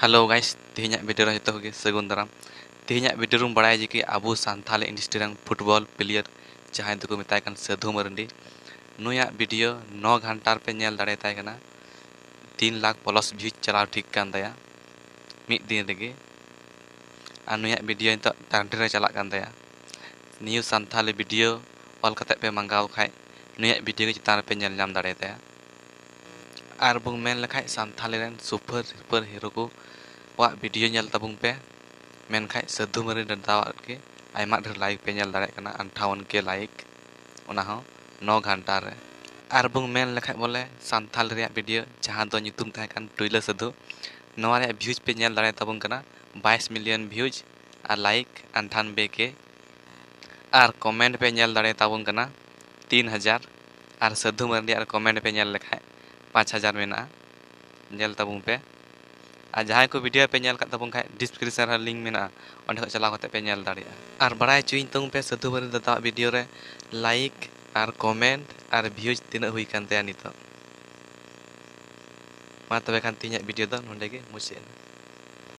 Hello guys तेहना video रे जतो के सगुन दाराम तेहना वीडियो रूम बड़ाय जे कि आबू सान्थाल इंडस्ट्री रंग फुटबॉल प्लेयर जहां दको मेताय कान साधु मरंडी नुया वीडियो 9 घंटा पे नेल दाड़े ताय कना 3 लाख प्लस व्यूज चलाव ठीक कान दया मिद दिन रेगे आ नुया वीडियो तो टांटे रे चला कान दया न्यू सान्थाल वीडियो ऑल कते पे मंगाव खाय नुया वीडियो के चितान पे नेल नाम दाड़े ताया आर बुंग मेन लखाय सान्थाल रेन सुपर सुपर हीरो को वा वीडियो नेल तबुंग पे मेन खाय साधु मरे दावा के आयमा ढेर लाइक पे नेल दाड़े कना 58 के लाइक ओना हो 9 घंटा रे आर बुंग मेन लखाय बोले सान्थाल रे वीडियो जहां दो nyutum ताहे कान टुइला साधु नवा रे व्यूज पे नेल दाड़े तबुंग कना 22 मिलियन व्यूज आर लाइक 98 के आर कमेंट पे नेल दाड़े तबुंग कना 3000 आर साधु मरे आर कमेंट पे नेल लखाय 5000 मेना नेल तबुंग पे आ जहां को वीडियो पे नेल तबुंग खाय डिस्क्रिप्शन रे लिंक मेना ओंडे चलाव कते पे नेल दाड़िया आर बड़ाय चुइन तुंग पे साधु मरे दादा वीडियो रे लाइक आर कमेंट आर व्यूज तिना हुई कान तया नितो मा तबे खान तिnya वीडियो दो नोंडे गे मुसे।